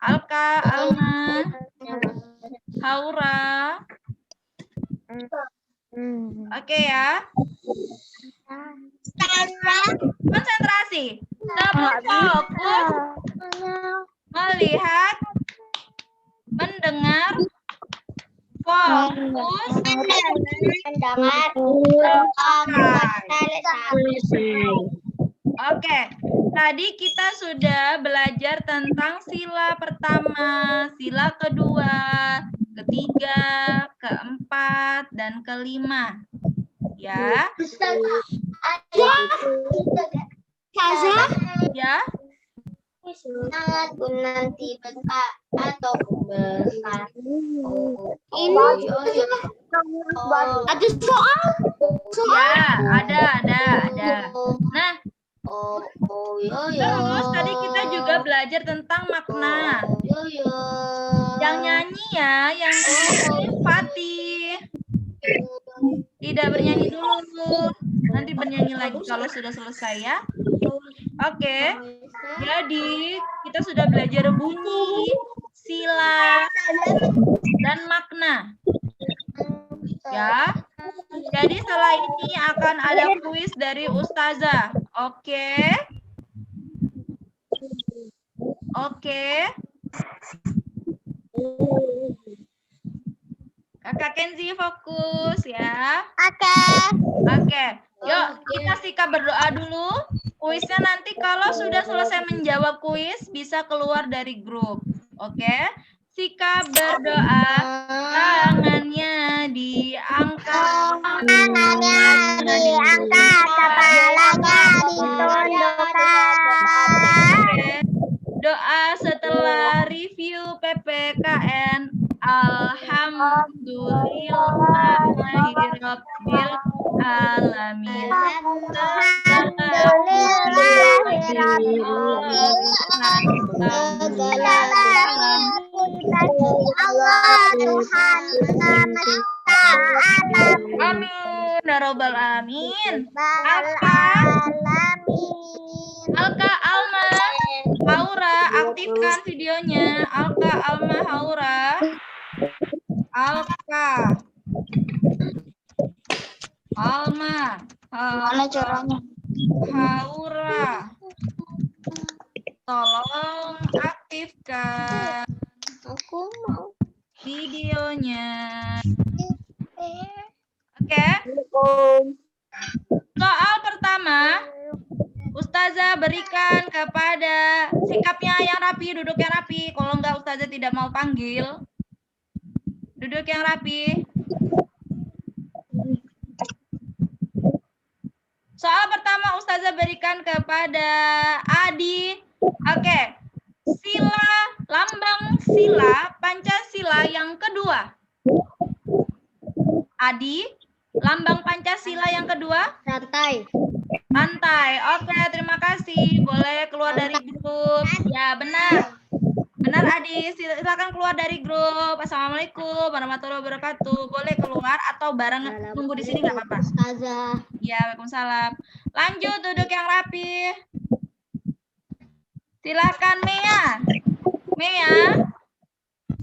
Alka, Alma, Haura. Oke ya. Konsentrasi. Fokus. Melihat. Mendengar. Fokus. Oke, tadi kita sudah belajar tentang sila pertama, sila kedua, ketiga, keempat, dan kelima. Ya. Ya.
Sangat nanti besar atau besar.
Ada soal?
Ya, ada. Nah, terus tadi kita juga belajar tentang makna. Yang nyanyi ya, yang Fatih. Tidak bernyanyi dulu. Nanti bernyanyi lagi kalau sudah selesai ya. Oke. Jadi, kita sudah belajar bunyi, sila, dan makna. Ya. Jadi setelah ini akan ada kuis dari Ustazah. Oke. Oke. Kakak Kenzi fokus ya. Oke. Yuk, kita sikap berdoa dulu. Kuisnya nanti kalau sudah selesai menjawab kuis bisa keluar dari grup. Oke. Sikap berdoa, tangannya diangkat.
Kepalanya ditundukkan.
Doa setelah review PPKN. Alhamdulillahirabbil alamin. Amin ya rabbal alamin. Alka, Alma, Haura, aktifkan videonya. Alka, Alma, Haura. Alka, Alma,
Mana caranya?
Haura. Tolong aktifkan
Aku mau.
videonya. Oke. Soal pertama, Ustazah berikan kepada sikapnya yang rapi, duduk yang rapi. Kalau enggak Ustazah tidak mau panggil. Duduk yang rapi. Soal pertama Ustazah berikan kepada Adi. Oke. Sila, lambang sila Pancasila yang kedua. Adi, lambang Pancasila yang kedua?
Rantai.
Rantai. Oke, terima kasih. Boleh keluar dari grup. Ya, benar. Benar, Adi. Silakan keluar dari grup. Assalamualaikum warahmatullahi wabarakatuh. Boleh keluar atau bareng tunggu di sini nggak apa-apa.
Ustazah.
Ya, waalaikumsalam. Lanjut, duduk yang rapi. Silakan Mea. Mea,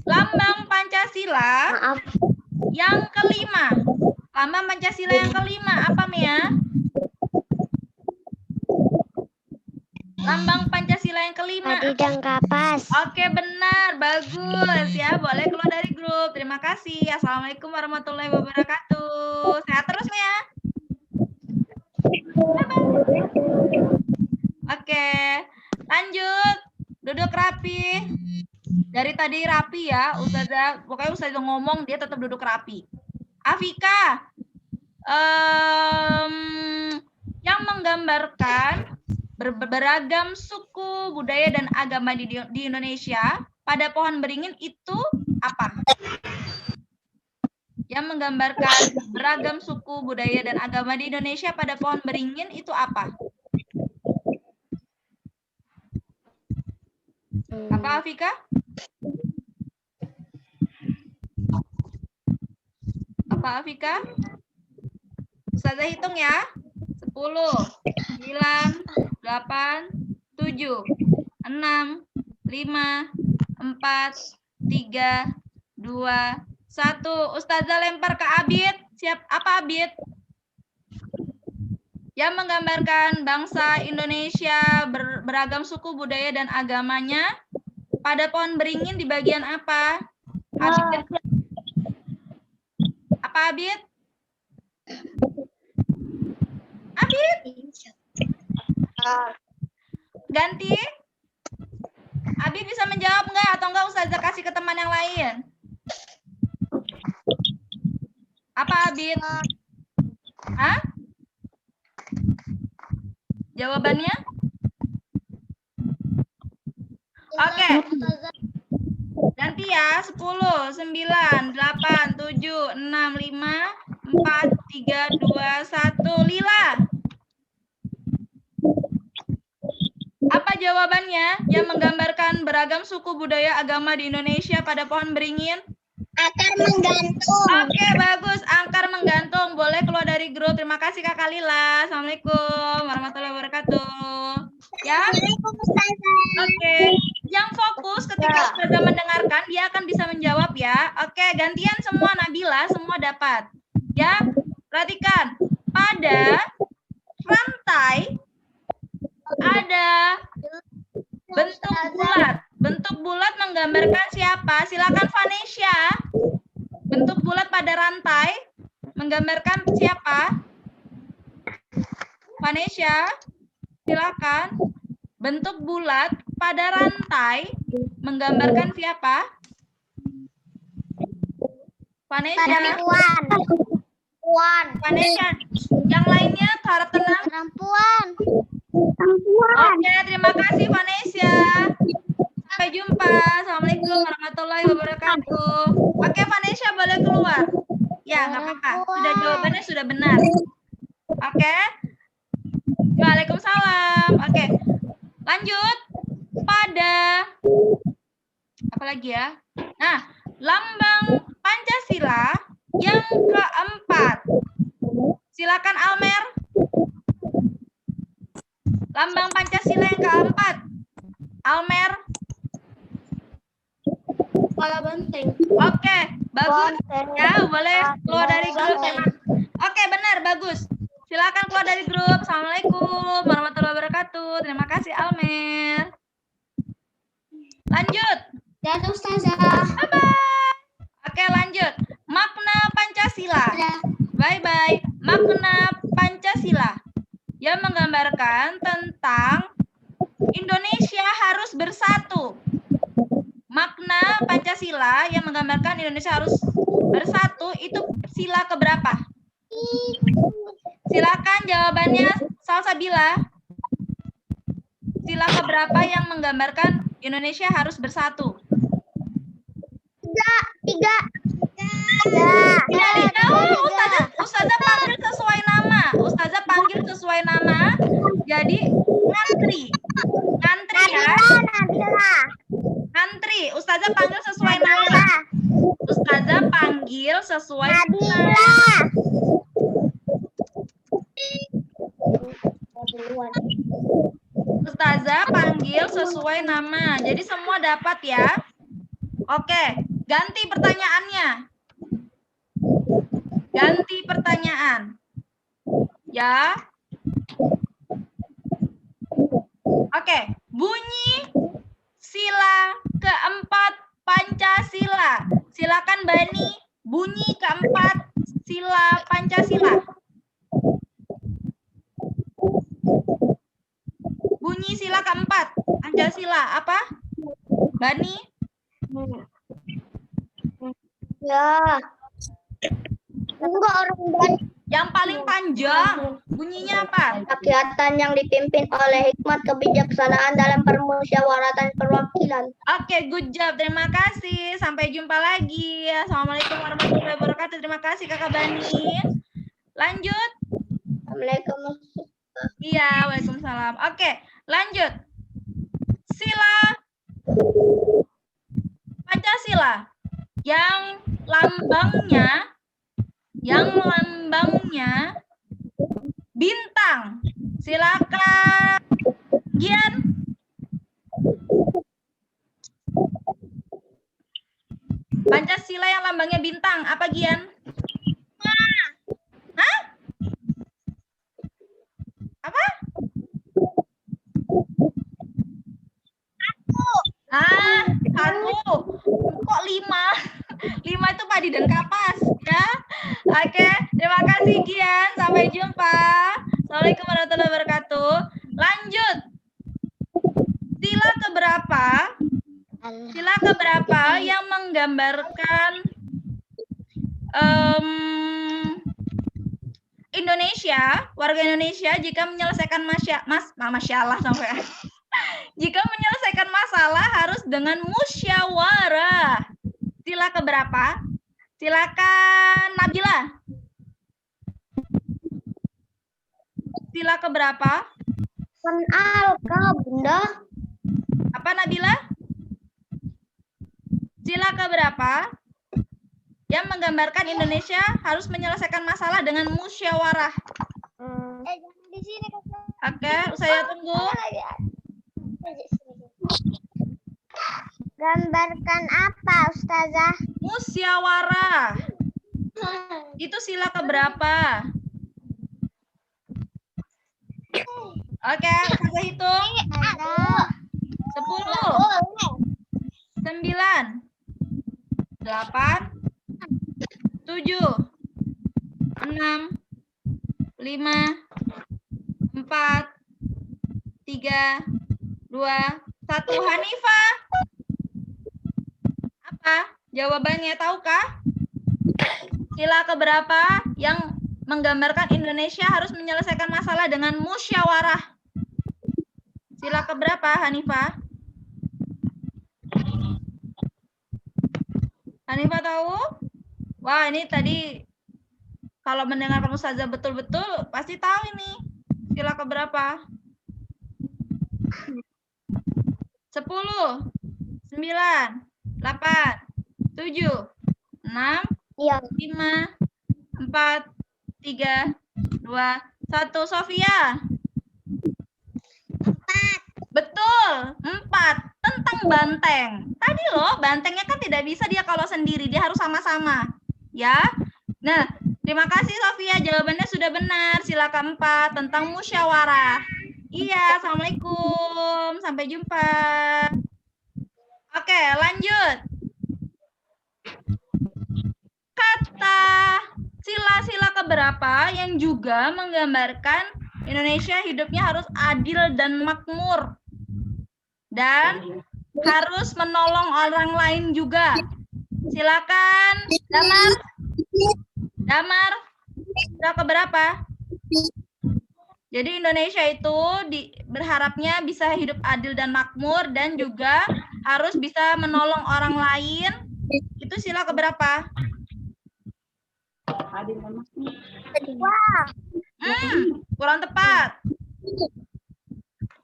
lambang Pancasila
Maaf.
yang kelima. Lambang Pancasila yang kelima apa, Mea? Lambang Pancasila yang kelima.
Adi dan Kapas.
Oke, benar. Bagus ya. Boleh keluar dari grup. Terima kasih. Assalamualaikum warahmatullahi wabarakatuh. Sehat terus, Mea. Oke. Lanjut. Duduk rapi. Dari tadi rapi ya, Ustazah. Pokoknya Ustazah ngomong, dia tetap duduk rapi. Afika. Yang menggambarkan beragam suku, budaya, dan agama di Indonesia pada pohon beringin itu apa? Yang menggambarkan beragam suku, budaya, dan agama di Indonesia pada pohon beringin itu apa? Apa, Afika? Apa, Afika? Ustazah hitung ya. 10, 9, 8, 7, 6, 5, 4, 3, 2, 1. Ustazah lempar ke Abid. Siap apa, Abid? Yang menggambarkan bangsa Indonesia beragam suku, budaya, dan agamanya pada pohon beringin di bagian apa? Abid. Apa, Abid? Abid? Ganti? Abid bisa menjawab nggak? Atau enggak Ustazah kasih ke teman yang lain? Apa, Abid? Hah? Jawabannya? Oke. Ganti ya. 10, 9, 8, 7, 6, 5, 4, 3, 2, 1. Lila. Apa jawabannya yang menggambarkan beragam suku, budaya, agama di Indonesia pada pohon beringin?
Akar menggantung.
Oke, bagus. Angkar menggantung. Boleh keluar dari grup. Terima kasih Kakak Lila. Assalamualaikum warahmatullahi wabarakatuh. Ya. Oke. Yang fokus ketika Ustazah mendengarkan, dia akan bisa menjawab ya. Oke, gantian semua Nabila, semua dapat. Ya. Perhatikan. Pada rantai ada bentuk bulat. Bentuk bulat menggambarkan siapa? Silakan Vanesha. Bentuk bulat pada rantai menggambarkan siapa? Vanesha, silakan. Bentuk bulat pada rantai menggambarkan siapa? Vanesha.
Perempuan.
Vanesha. Yang lainnya harap tenang.
Perempuan.
Oke, terima kasih Vanesha. Sampai jumpa. Assalamualaikum warahmatullahi wabarakatuh. Oke, Vanesha boleh keluar. Ya, nggak apa-apa. Sudah jawabannya sudah benar. Oke. Waalaikumsalam. Oke. Lanjut. Pada apa lagi ya? Nah, lambang Pancasila yang keempat. Silakan Almer. Lambang Pancasila yang keempat. Almer.
Kepala banteng.
Oke, bagus. Ya, boleh keluar dari grup. Oke, benar, bagus. Silakan keluar dari grup. Assalamualaikum warahmatullahi wabarakatuh. Terima kasih, Almer. Lanjut.
Dan Ustazah.
Bye-bye. Oke, lanjut. Makna Pancasila. Bye-bye. Makna Pancasila. yang menggambarkan tentang Indonesia harus bersatu. Makna Pancasila yang menggambarkan Indonesia harus bersatu itu sila keberapa? Silakan jawabannya Salsabila. Sila keberapa yang menggambarkan Indonesia harus bersatu?
Tiga.
Ustazah panggil sesuai nama. Ustazah panggil sesuai nama. Jadi ngantri. Ngantri ya. Ngantri. Ustazah panggil sesuai nama. Ustazah panggil sesuai nama. Ustazah panggil sesuai nama. Jadi semua dapat ya. Oke, ganti pertanyaannya. Ganti pertanyaan. Ya. Oke, bunyi sila keempat Pancasila. Silakan Bani, bunyi keempat sila Pancasila. Bunyi sila keempat Pancasila apa? Bani?
Ya. Enggak orang dan
Yang paling panjang bunyinya apa?
kegiatan yang dipimpin oleh hikmat kebijaksanaan dalam permusyawaratan perwakilan.
Oke, good job. Terima kasih. Sampai jumpa lagi. Assalamualaikum warahmatullahi wabarakatuh. Terima kasih Kakak Bani. Lanjut.
Assalamualaikum.
Iya, waalaikumsalam. Oke, lanjut. Sila Pancasila yang lambangnya bintang. Silakan Gian. Pancasila yang lambangnya bintang apa Gian? Hah? Apa? Satu. Kok 5? 5 itu padi dan kapas ya. Oke, terima kasih Gian. Sampai jumpa. Assalamualaikum warahmatullahi wabarakatuh. Lanjut. Sila keberapa? Sila keberapa yang menggambarkan Indonesia, warga Indonesia jika menyelesaikan masalah sampai jika menyelesaikan masalah harus dengan musyawarah. Sila keberapa? Silakan Nabila. Sila keberapa?
Bunda.
Apa Nabila? Sila keberapa yang menggambarkan Indonesia harus menyelesaikan masalah dengan musyawarah?
Di sini.
Oke, saya tunggu.
Gambarkan apa, Ustazah?
Musyawarah. Itu sila keberapa? Oke, saya hitung. 10, 9, 8, 7, 6, 5, 4, 3, 2, 1. Hanifah. Apa jawabannya, tahukah? Sila keberapa yang menggambarkan Indonesia harus menyelesaikan masalah dengan musyawarah? Sila keberapa, Hanifah? Hanifah tahu? Wah, ini tadi kalau mendengarkan Ustazah betul-betul pasti tahu ini. Sila keberapa? 10, 9, 8, 7, 6,
Iya.
5, 4, 3, 2, 1. Sofia.
4.
Betul, 4. Tentang banteng. Tadi loh, bantengnya kan tidak bisa dia kalau sendiri, dia harus sama-sama. Ya. Nah, terima kasih Sofia, jawabannya sudah benar. Silakan 4 tentang musyawarah. Iya, Assalamualaikum. Sampai jumpa. Oke, lanjut. Kata sila-sila keberapa yang juga menggambarkan Indonesia hidupnya harus adil dan makmur. Dan harus menolong orang lain juga. Silakan, Damar. Damar, sudah keberapa? Jadi Indonesia itu berharapnya bisa hidup adil dan makmur dan juga harus bisa menolong orang lain. Itu sila keberapa? Kurang tepat.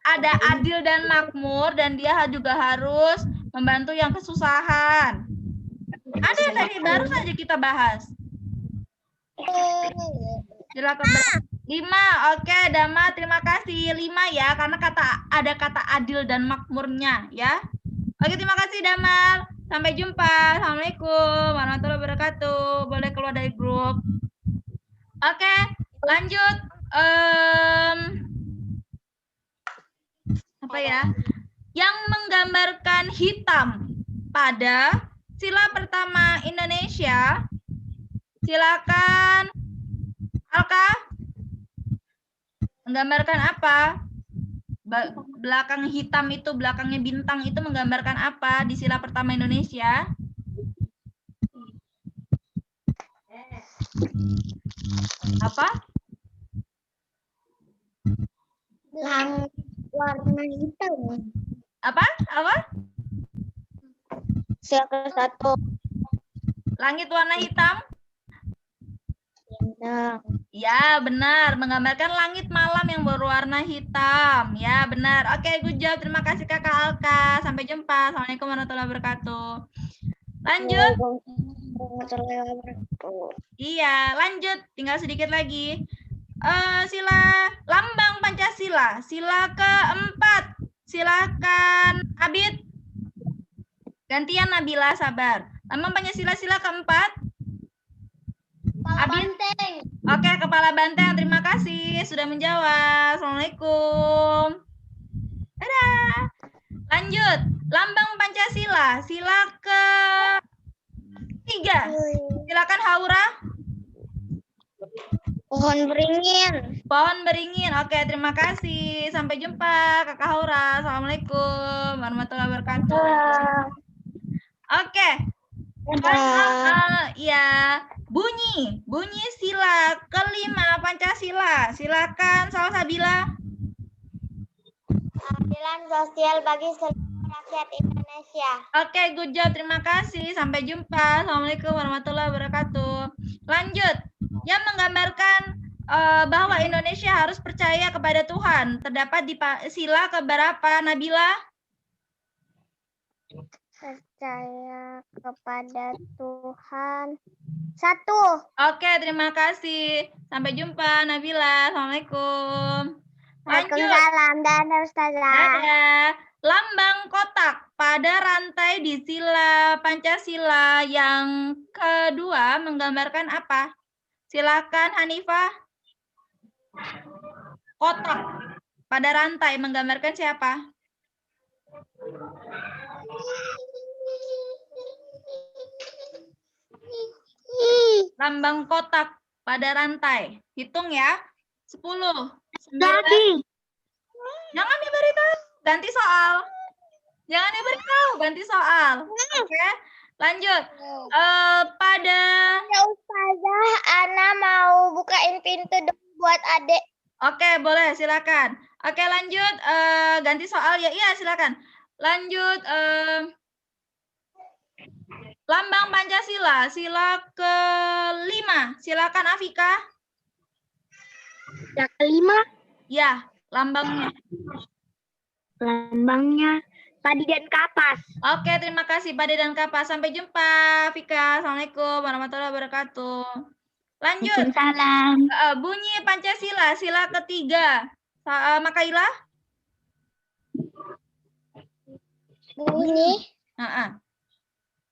Ada adil dan makmur dan dia juga harus membantu yang kesusahan. Ada yang tadi baru saja kita bahas. Sila keberapa? 5. Oke, Dama, terima kasih. 5 ya, karena ada kata adil dan makmurnya ya. Oke, terima kasih Damal. Sampai jumpa. Assalamualaikum warahmatullahi wabarakatuh. Boleh keluar dari grup. Oke, lanjut. Apa ya? Yang menggambarkan hitam pada sila pertama Indonesia. Silakan. Alka. Menggambarkan apa? Belakang hitam itu, belakangnya bintang itu menggambarkan apa di sila pertama Indonesia? Apa?
Langit warna hitam.
Apa? Apa?
Sila ke-1.
Langit warna hitam?
Bintang.
Ya, benar. Menggambarkan langit malam yang berwarna hitam. Ya, benar. Oke, good job. Terima kasih Kakak Alka. Sampai jumpa. Assalamualaikum warahmatullahi wabarakatuh. Lanjut. Iya, lanjut. Tinggal sedikit lagi. Sila lambang Pancasila. Sila ke-4. Silakan Abid. Gantian Nabila, sabar. Lambang Pancasila sila ke-4.
Banteng.
Oke, Kepala Banteng, terima kasih sudah menjawab. Assalamualaikum. Dadah. Lanjut, lambang Pancasila, sila ke-3. Silakan Haura.
Pohon beringin.
Pohon beringin. Oke, terima kasih. Sampai jumpa, Kakak Haura. Assalamualaikum warahmatullahi wabarakatuh. Oke. Ya. Bunyi sila ke-5 Pancasila. Silakan Salsabila.
Keadilan sosial bagi seluruh rakyat Indonesia.
Oke, good job. Terima kasih. Sampai jumpa. Assalamualaikum warahmatullahi wabarakatuh. Lanjut. Yang menggambarkan bahwa Indonesia harus percaya kepada Tuhan. Terdapat di sila keberapa, Nabila?
Percaya kepada Tuhan. 1.
Oke, terima kasih. Sampai jumpa, Nabila. Assalamualaikum. Lanjut.
Waalaikumsalam dan Ustazah.
Dadah. Lambang kotak pada rantai di sila Pancasila yang kedua menggambarkan apa? Silakan Hanifah. Kotak pada rantai menggambarkan siapa? Lambang kotak pada rantai. Hitung ya. 10. 9. Jangan diberitahu. Ganti soal. Jangan diberitahu. Ganti soal. Oke. Lanjut. Pada.
Ya Ustazah, Ana mau bukain pintu dulu buat adik.
Oke, boleh. Silakan. Oke, lanjut. Ganti soal ya. Iya, silakan. Lanjut. Lambang Pancasila, sila ke-5. Silakan Afika.
Yang ke-5,
Ya, lambangnya.
lambangnya padi dan kapas.
Oke, terima kasih Padi dan Kapas. Sampai jumpa, Afika. Assalamualaikum warahmatullahi wabarakatuh. Lanjut.
Waalaikumsalam.
Bunyi Pancasila, sila ke-3. Makaila.
Bunyi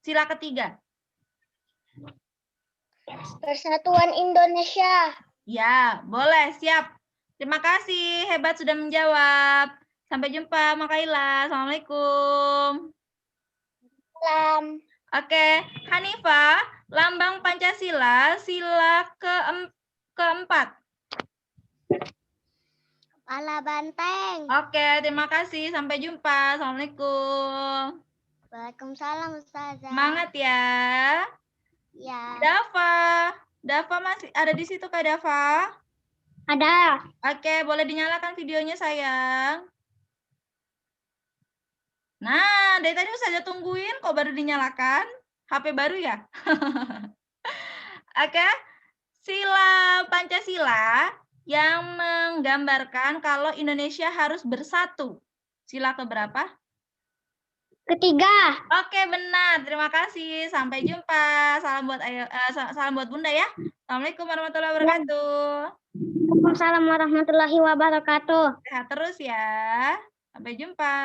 Sila ke-3.
Persatuan Indonesia.
Ya, boleh. Siap. Terima kasih. Hebat sudah menjawab. Sampai jumpa, Makaila. Assalamualaikum.
Salam.
Oke, Hanifah, lambang Pancasila, sila ke-4.
Kepala banteng.
Oke, terima kasih. Sampai jumpa. Assalamualaikum.
Waalaikumsalam Ustazah.
Semangat ya.
Ya.
Dava. Dava masih ada di situ Kak Dava?
Ada.
Oke, boleh dinyalakan videonya sayang. Nah, dari tadi Ustazah tungguin kok baru dinyalakan. HP baru ya? Oke. Sila Pancasila yang menggambarkan kalau Indonesia harus bersatu. Sila keberapa?
Ketiga.
Oke, benar. Terima kasih. Sampai jumpa. Salam buat salam buat Bunda ya. Assalamualaikum warahmatullahi wabarakatuh.
Waalaikumsalam warahmatullahi wabarakatuh.
Sehat terus ya. Sampai jumpa.